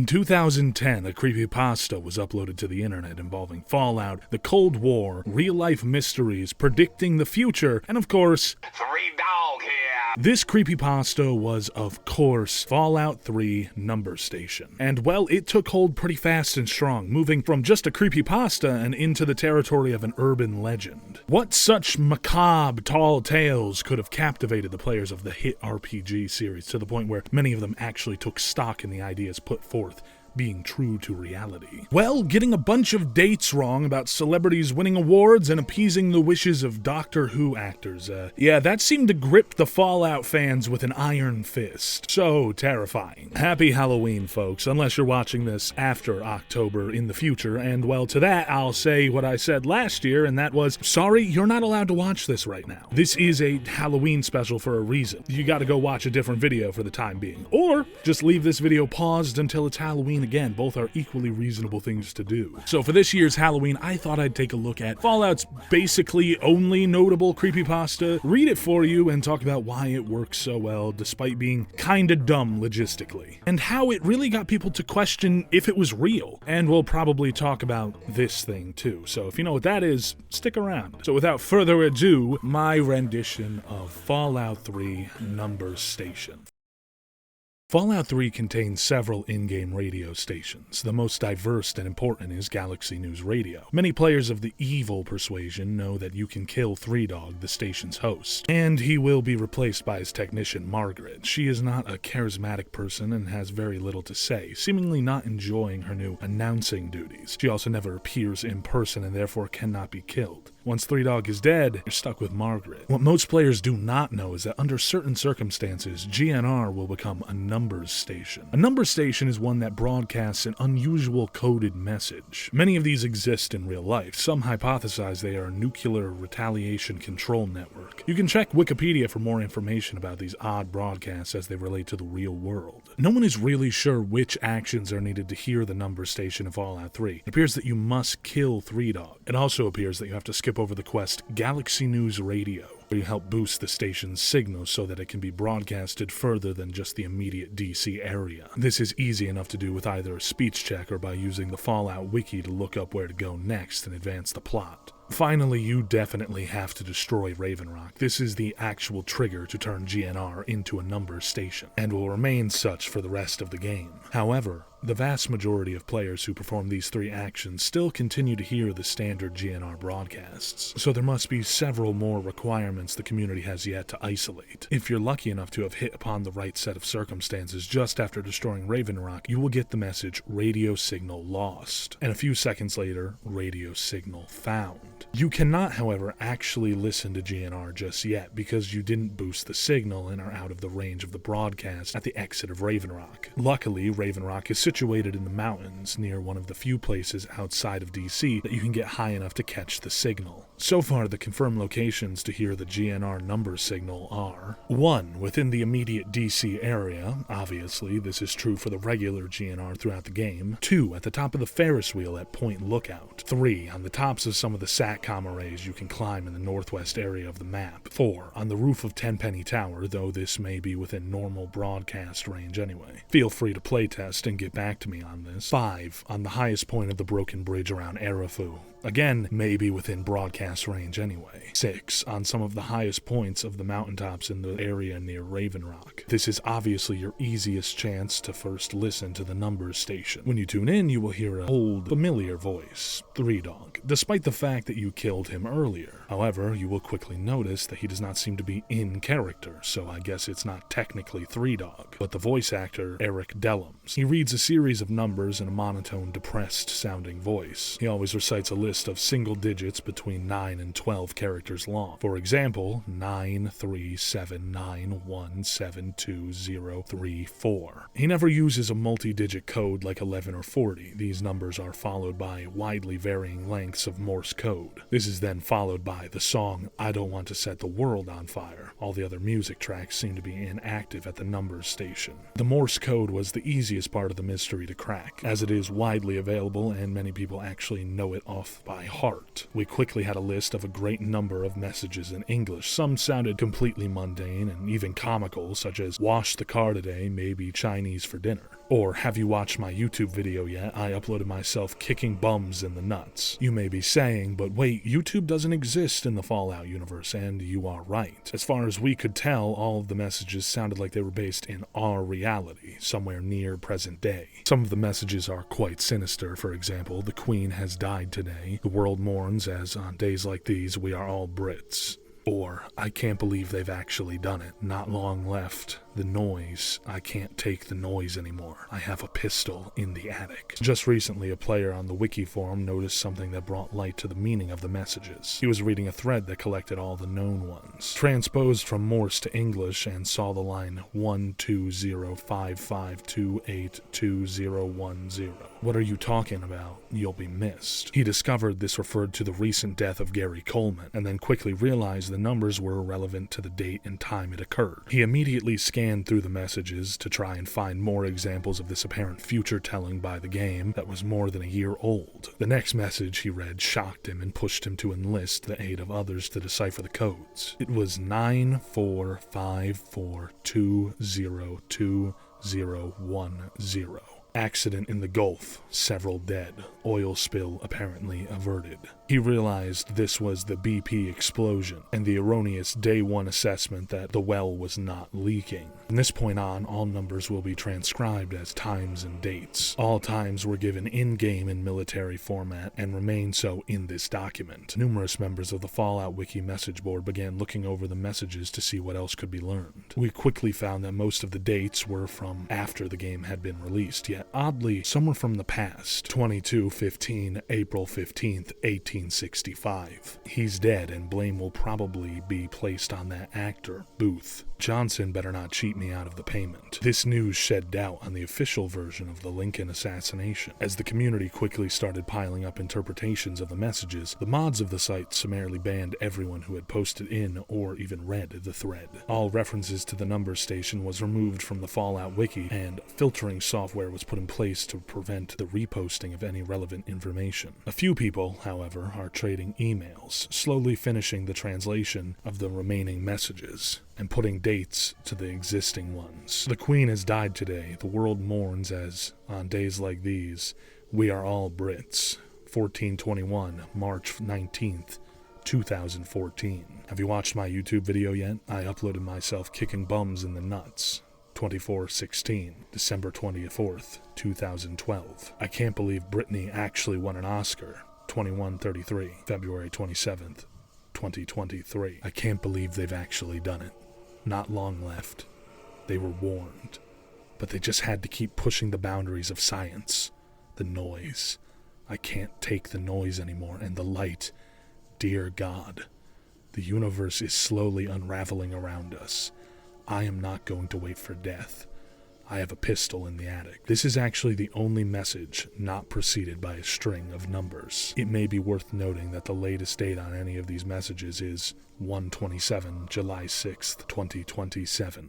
In 2010, a creepypasta was uploaded to the internet involving Fallout, the Cold War, real-life mysteries, predicting the future, and of course, 3 Dog here. This creepypasta was, of course, Fallout 3 Number Station. And, well, it took hold pretty fast and strong, moving from just a creepypasta and into the territory of an urban legend. What such macabre, tall tales could have captivated the players of the hit RPG series to the point where many of them actually took stock in the ideas put forth, being true to reality? Well, getting a bunch of dates wrong about celebrities winning awards and appeasing the wishes of Doctor Who actors. Yeah, that seemed to grip the Fallout fans with an iron fist. So terrifying. Happy Halloween, folks, unless you're watching this after October in the future, and well, to that, I'll say what I said last year, and that was, sorry, you're not allowed to watch this right now. This is a Halloween special for a reason. You gotta go watch a different video for the time being. Or, just leave this video paused until it's Halloween again. Both are equally reasonable things to do. So for this year's Halloween, I thought I'd take a look at Fallout's basically only notable creepypasta, read it for you, and talk about why it works so well despite being kinda dumb logistically, and how it really got people to question if it was real. And we'll probably talk about this thing too, so if you know what that is, stick around. So without further ado, my rendition of Fallout 3 Number Station. Fallout 3 contains several in-game radio stations. The most diverse and important is Galaxy News Radio. Many players of the evil persuasion know that you can kill 3Dog, the station's host, and he will be replaced by his technician, Margaret. She is not a charismatic person and has very little to say, seemingly not enjoying her new announcing duties. She also never appears in person and therefore cannot be killed. Once 3Dog is dead, you're stuck with Margaret. What most players do not know is that under certain circumstances, GNR will become a numbers station. A numbers station is one that broadcasts an unusual coded message. Many of these exist in real life. Some hypothesize they are a nuclear retaliation control network. You can check Wikipedia for more information about these odd broadcasts as they relate to the real world. No one is really sure which actions are needed to hear the numbers station in Fallout 3. It appears that you must kill 3Dog. It also appears that you have to skip over the quest Galaxy News Radio, where you help boost the station's signal so that it can be broadcasted further than just the immediate DC area. This is easy enough to do with either a speech check or by using the Fallout wiki to look up where to go next and advance the plot. Finally, you definitely have to destroy Raven Rock. This is the actual trigger to turn GNR into a numbers station, and will remain such for the rest of the game. However, the vast majority of players who perform these 3 actions still continue to hear the standard GNR broadcasts, so there must be several more requirements the community has yet to isolate. If you're lucky enough to have hit upon the right set of circumstances just after destroying Raven Rock, you will get the message radio signal lost, and a few seconds later, radio signal found. You cannot, however, actually listen to GNR just yet because you didn't boost the signal and are out of the range of the broadcast at the exit of Raven Rock. Luckily, Raven Rock is situated in the mountains near one of the few places outside of DC that you can get high enough to catch the signal. So far, the confirmed locations to hear the GNR numbers signal are 1. Within the immediate DC area, obviously this is true for the regular GNR throughout the game. 2. At the top of the Ferris wheel at Point Lookout. 3. On the tops of some of the SATCOM arrays you can climb in the northwest area of the map. 4. On the roof of Tenpenny Tower, though this may be within normal broadcast range anyway. Feel free to playtest and get back to me on this. 5. On the highest point of the broken bridge around Aerith. Again, maybe within broadcast range anyway. 6. On some of the highest points of the mountaintops in the area near Raven Rock. This is obviously your easiest chance to first listen to the numbers station. When you tune in, you will hear an old, familiar voice, 3Dog, despite the fact that you killed him earlier. However, you will quickly notice that he does not seem to be in character, so I guess it's not technically 3Dog, but the voice actor, Eric Dellums. He reads a series of numbers in a monotone, depressed-sounding voice. He always recites a list of single digits between 9 and 12 characters long. For example, 93791720034. He never uses a multi-digit code like 11 or 40. These numbers are followed by widely varying lengths of Morse code. This is then followed by the song I Don't Want to Set the World on Fire. All the other music tracks seem to be inactive at the numbers station. The Morse code was the easiest part of the mystery to crack, as it is widely available and many people actually know it off by heart. We quickly had a list of a great number of messages in English. Some sounded completely mundane and even comical, such as "wash the car today, maybe Chinese for dinner." Or have you watched my YouTube video yet? I uploaded myself kicking bums in the nuts. You may be saying, but wait, YouTube doesn't exist in the Fallout universe, and you are right. As far as we could tell, all of the messages sounded like they were based in our reality, somewhere near present day. Some of the messages are quite sinister. For example, the Queen has died today. The world mourns as on days like these we are all Brits. Or, I can't believe they've actually done it. Not long left. The noise. I can't take the noise anymore. I have a pistol in the attic. Just recently, a player on the wiki forum noticed something that brought light to the meaning of the messages. He was reading a thread that collected all the known ones, transposed from Morse to English, and saw the line 12055282010. What are you talking about? You'll be missed. He discovered this referred to the recent death of Gary Coleman, and then quickly realized the numbers were irrelevant to the date and time it occurred. He immediately scanned through the messages to try and find more examples of this apparent future telling by the game that was more than a year old. The next message he read shocked him and pushed him to enlist the aid of others to decipher the codes. It was 945420210. Accident in the Gulf, several dead, oil spill apparently averted. He realized this was the BP explosion and the erroneous day one assessment that the well was not leaking. From this point on, all numbers will be transcribed as times and dates. All times were given in-game in military format and remain so in this document. Numerous members of the Fallout Wiki message board began looking over the messages to see what else could be learned. We quickly found that most of the dates were from after the game had been released, yet oddly, some were from the past. 22/15, April 15th, 1865. He's dead, and blame will probably be placed on that actor, Booth. Johnson better not cheat me out of the payment. This news shed doubt on the official version of the Lincoln assassination. As the community quickly started piling up interpretations of the messages, the mods of the site summarily banned everyone who had posted in or even read the thread. All references to the number station was removed from the Fallout Wiki, and filtering software was put in place to prevent the reposting of any relevant information. A few people, however, are trading emails, slowly finishing the translation of the remaining messages and putting dates to the existing ones. The Queen has died today. The world mourns as, on days like these, we are all Brits. 1421, March 19th, 2014. Have you watched my YouTube video yet? I uploaded myself kicking bums in the nuts. 24/16, December 24th, 2012. I can't believe Britney actually won an Oscar. 21:33, February 27th, 2023. I can't believe they've actually done it. Not long left. They were warned, but they just had to keep pushing the boundaries of science. The noise. I can't take the noise anymore, and the light. Dear God, the universe is slowly unraveling around us. I am not going to wait for death. I have a pistol in the attic. This is actually the only message not preceded by a string of numbers. It may be worth noting that the latest date on any of these messages is 1/27, July 6th, 2027.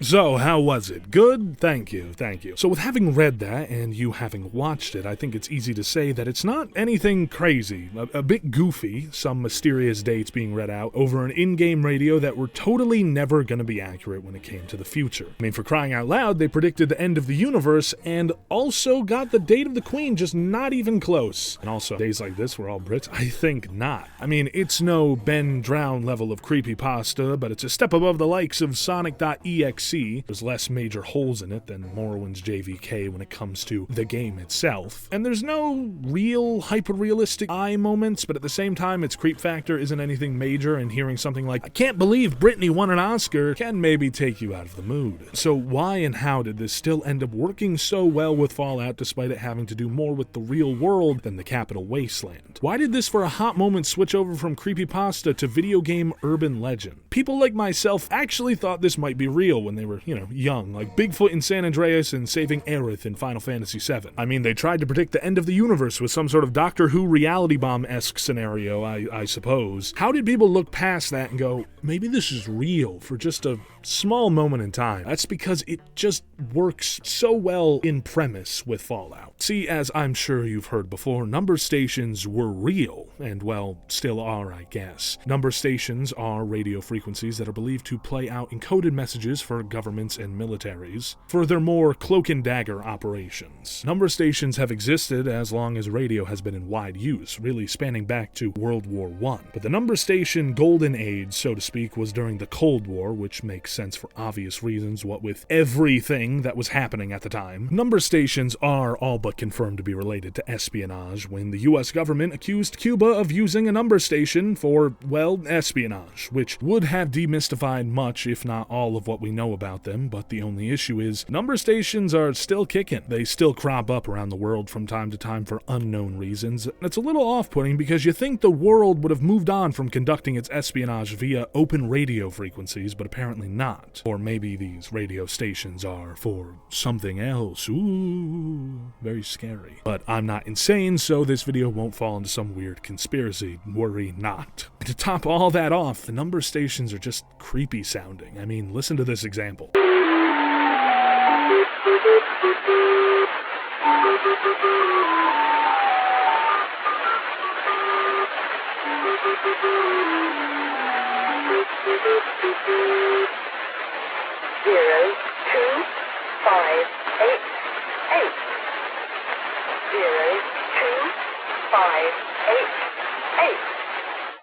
So, how was it? Good? Thank you. So with having read that, and you having watched it, I think it's easy to say that it's not anything crazy. A bit goofy, some mysterious dates being read out over an in-game radio that were totally never gonna be accurate when it came to the future. I mean, for crying out loud, they predicted the end of the universe, and also got the date of the Queen just not even close. And also, days like this were all Brits? I think not. I mean, it's no Ben Drown level of creepypasta, but it's a step above the likes of Sonic.exe. There's less major holes in it than Morrowind's JVK when it comes to the game itself. And there's no real hyper-realistic eye moments, but at the same time, its creep factor isn't anything major, and hearing something like, I can't believe Britney won an Oscar, can maybe take you out of the mood. So why and how did this still end up working so well with Fallout despite it having to do more with the real world than the capital wasteland? Why did this for a hot moment switch over from creepypasta to video game urban legend? People like myself actually thought this might be real when they they were, young, like Bigfoot in San Andreas and saving Aerith in Final Fantasy VII. I mean, they tried to predict the end of the universe with some sort of Doctor Who reality bomb-esque scenario, I suppose. How did people look past that and go, maybe this is real for just a small moment in time? That's because it just works so well in premise with Fallout. See, as I'm sure you've heard before, number stations were real, and well, still are, I guess. Number stations are radio frequencies that are believed to play out encoded messages for governments and militaries for their more cloak and dagger operations. Number stations have existed as long as radio has been in wide use, really spanning back to World War I. But the number station golden age, so to speak, was during the Cold War, which makes sense for obvious reasons, what with everything that was happening at the time. Number stations are all but confirmed to be related to espionage when the US government accused Cuba of using a number station for, well, espionage, which would have demystified much, if not all, of what we know about them, but the only issue is number stations are still kicking. They still crop up around the world from time to time for unknown reasons. It's a little off-putting because you think the world would have moved on from conducting its espionage via open radio frequencies, but apparently not. Or maybe these radio stations are for something else. Ooh, very scary. But I'm not insane, so this video won't fall into some weird conspiracy. Worry not. And to top all that off, the number stations are just creepy sounding. I mean, listen to this example.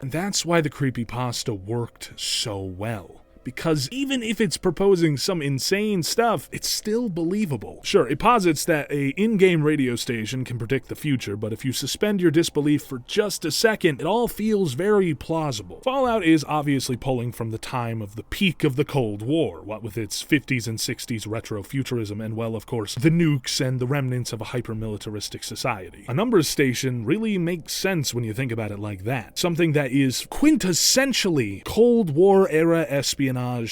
And that's why the creepypasta worked so well. Because even if it's proposing some insane stuff, it's still believable. Sure, it posits that a in-game radio station can predict the future, but if you suspend your disbelief for just a second, it all feels very plausible. Fallout is obviously pulling from the time of the peak of the Cold War, what with its 50s and 60s retro-futurism and, well, of course, the nukes and the remnants of a hyper-militaristic society. A numbers station really makes sense when you think about it like that. Something that is quintessentially Cold War-era espionage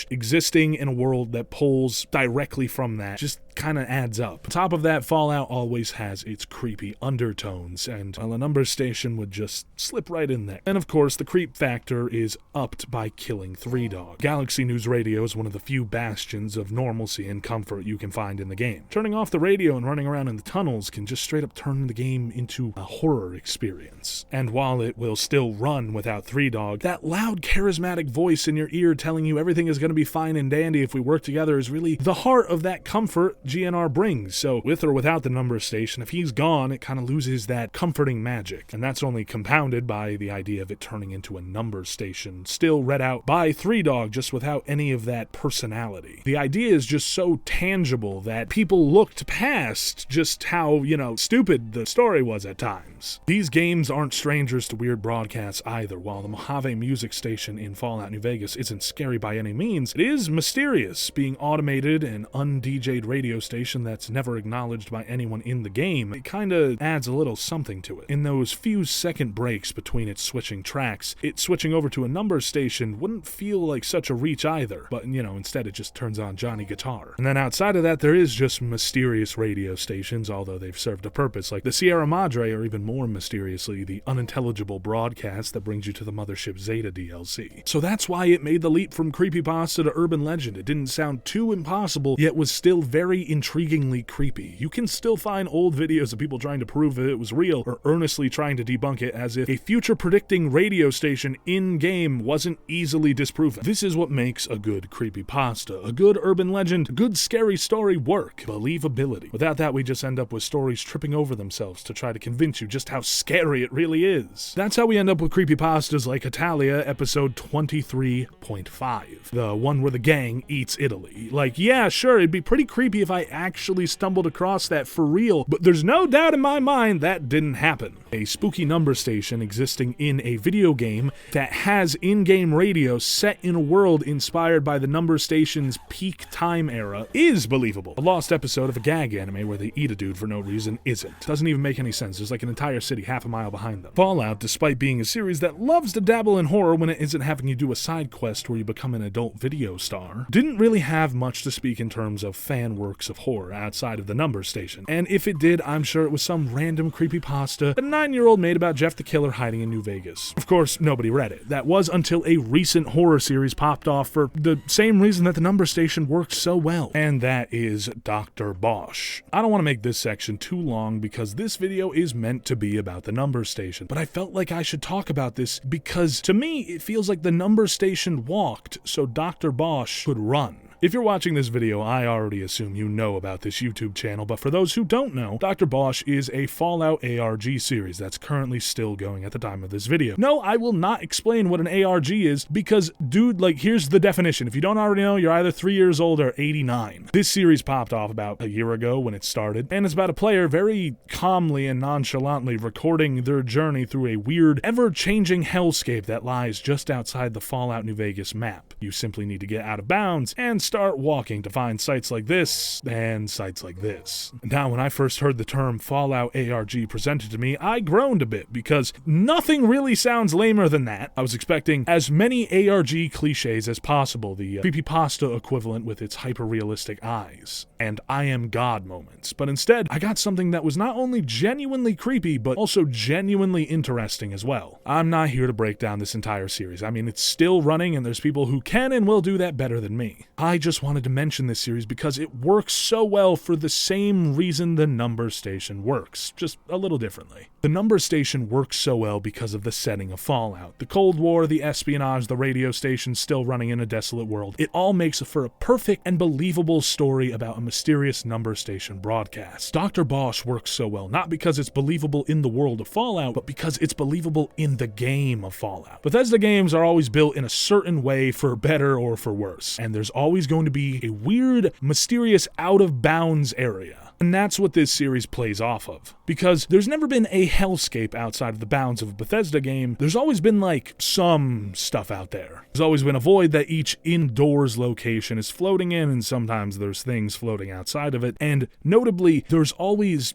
existing in a world that pulls directly from that just kind of adds up. On top of that, Fallout always has its creepy undertones, and well, a number station would just slip right in there. And of course, the creep factor is upped by killing Three Dog. Galaxy News Radio is one of the few bastions of normalcy and comfort you can find in the game. Turning off the radio and running around in the tunnels can just straight up turn the game into a horror experience. And while it will still run without Three Dog, that loud, charismatic voice in your ear telling you everything is going to be fine and dandy if we work together is really the heart of that comfort GNR brings. So with or without the number station, if he's gone, it kind of loses that comforting magic. And that's only compounded by the idea of it turning into a number station, still read out by Three Dog, just without any of that personality. The idea is just so tangible that people looked past just how, stupid the story was at times. These games aren't strangers to weird broadcasts either. While the Mojave music station in Fallout New Vegas isn't scary by any means, it is mysterious, being automated and un-DJ'd radio station that's never acknowledged by anyone in the game. It kinda adds a little something to it. In those few second breaks between it switching tracks, it switching over to a number station wouldn't feel like such a reach either, but instead it just turns on Johnny Guitar. And then outside of that, there is just mysterious radio stations, although they've served a purpose, like the Sierra Madre, or even more mysteriously, the unintelligible broadcast that brings you to the Mothership Zeta DLC. So that's why it made the leap from creepypasta to urban legend. It didn't sound too impossible, yet was still very intriguingly creepy. You can still find old videos of people trying to prove that it was real, or earnestly trying to debunk it, as if a future-predicting radio station in-game wasn't easily disproven. This is what makes a good creepypasta, a good urban legend, a good scary story work: believability. Without that, we just end up with stories tripping over themselves to try to convince you just how scary it really is. That's how we end up with creepypastas like Italia episode 23.5, the one where the gang eats Italy. Like, yeah, sure, it'd be pretty creepy if if I actually stumbled across that for real, but there's no doubt in my mind that didn't happen. A spooky number station existing in a video game that has in-game radio set in a world inspired by the number station's peak time era is believable. A lost episode of a gag anime where they eat a dude for no reason isn't. Doesn't even make any sense. There's like an entire city half a mile behind them. Fallout, despite being a series that loves to dabble in horror when it isn't having you do a side quest where you become an adult video star, didn't really have much to speak in terms of fan works of horror outside of the number station. And if it did, I'm sure it was some random creepypasta that a 9-year-old made about Jeff the Killer hiding in New Vegas. Of course, nobody read it. That was until a recent horror series popped off for the same reason that the number station worked so well, and that is Dr. Bosch. I don't want to make this section too long because this video is meant to be about the number station, but I felt like I should talk about this because to me it feels like the number station walked so Dr. Bosch could run. If you're watching this video, I already assume you know about this YouTube channel, but for those who don't know, Dr. Bosch is a Fallout ARG series that's currently still going at the time of this video. No, I will not explain what an ARG is because, dude, like, here's the definition. If you don't already know, you're either 3 years old or 89. This series popped off about a year ago when it started, and it's about a player very calmly and nonchalantly recording their journey through a weird, ever-changing hellscape that lies just outside the Fallout New Vegas map. You simply need to get out of bounds and start walking to find sites like this and sites like this. Now, when I first heard the term Fallout ARG presented to me, I groaned a bit because nothing really sounds lamer than that. I was expecting as many ARG cliches as possible, the Creepypasta equivalent with its hyper-realistic eyes and I am God moments, but instead I got something that was not only genuinely creepy, but also genuinely interesting as well. I'm not here to break down this entire series. I mean, it's still running and there's people who can and will do that better than me. I just wanted to mention this series because it works so well for the same reason the number station works, just a little differently. The number station works so well because of the setting of Fallout. The Cold War, the espionage, the radio station still running in a desolate world. It all makes for a perfect and believable story about a mysterious number station broadcast. Dr. Bosch works so well, not because it's believable in the world of Fallout, but because it's believable in the game of Fallout. Bethesda games are always built in a certain way for better or for worse, and there's always going to be a weird, mysterious, out-of-bounds area. And that's what this series plays off of. Because there's never been a hellscape outside of the bounds of a Bethesda game. There's always been, like, some stuff out there. There's always been a void that each indoors location is floating in, and sometimes there's things floating outside of it. And notably, there's always,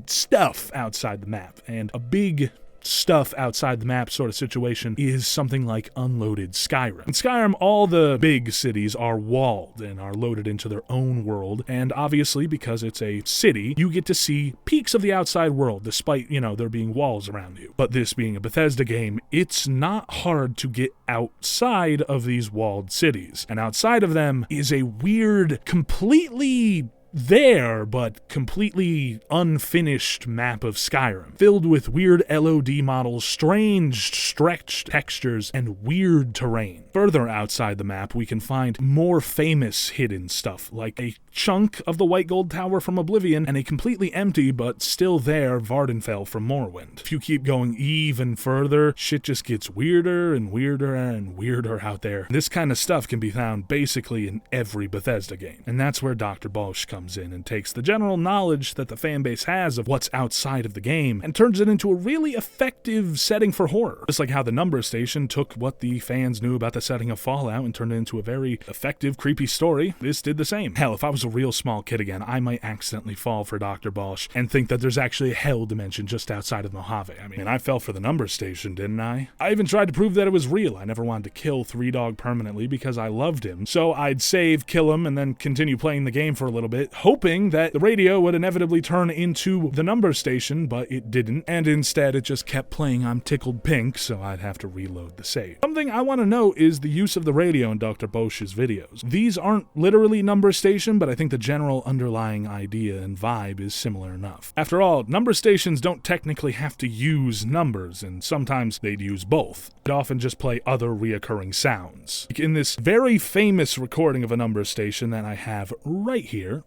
stuff outside the map. And a big stuff outside the map sort of situation is something like unloaded Skyrim. In Skyrim, all the big cities are walled and are loaded into their own world, and obviously because it's a city, you get to see peaks of the outside world despite, there being walls around you. But this being a Bethesda game, it's not hard to get outside of these walled cities, and outside of them is a weird, completely there, but completely unfinished map of Skyrim, filled with weird LOD models, strange stretched textures, and weird terrain. Further outside the map, we can find more famous hidden stuff, like a chunk of the White Gold Tower from Oblivion, and a completely empty, but still there, Vardenfell from Morrowind. If you keep going even further, shit just gets weirder and weirder and weirder out there. This kind of stuff can be found basically in every Bethesda game, and that's where Dr. Bosch comes in and takes the general knowledge that the fanbase has of what's outside of the game and turns it into a really effective setting for horror. Just like how the number station took what the fans knew about the setting of Fallout and turned it into a very effective, creepy story, this did the same. Hell, if I was a real small kid again, I might accidentally fall for Dr. Bosch and think that there's actually a hell dimension just outside of Mojave. I mean, I fell for the number station, didn't I? I even tried to prove that it was real. I never wanted to kill Three Dog permanently because I loved him. So I'd save, kill him, and then continue playing the game for a little bit, hoping that the radio would inevitably turn into the number station, but it didn't, and instead it just kept playing I'm Tickled Pink, so I'd have to reload the save. Something I want to note is the use of the radio in Dr. Bosch's videos. These aren't literally number station, but I think the general underlying idea and vibe is similar enough. After all, number stations don't technically have to use numbers, and sometimes they'd use both. They'd often just play other reoccurring sounds. Like in this very famous recording of a number station that I have right here,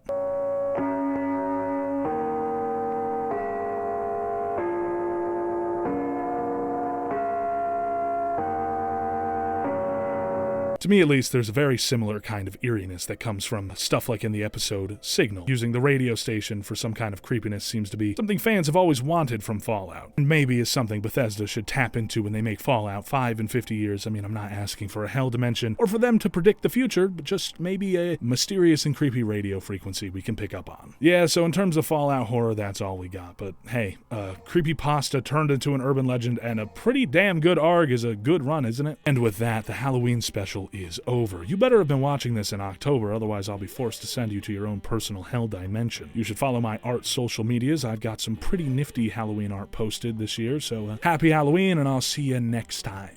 To me at least, there's a very similar kind of eeriness that comes from stuff like in the episode Signal. Using the radio station for some kind of creepiness seems to be something fans have always wanted from Fallout, and maybe is something Bethesda should tap into when they make Fallout 5 and 50 years. I mean, I'm not asking for a hell dimension or for them to predict the future, but just maybe a mysterious and creepy radio frequency we can pick up on. Yeah, so in terms of Fallout horror, that's all we got, but hey, Creepypasta turned into an urban legend, and a pretty damn good ARG is a good run, isn't it? And with that, the Halloween special is over. You better have been watching this in October, otherwise I'll be forced to send you to your own personal hell dimension. You should follow my art social medias. I've got some pretty nifty Halloween art posted this year, so happy Halloween, and I'll see you next time.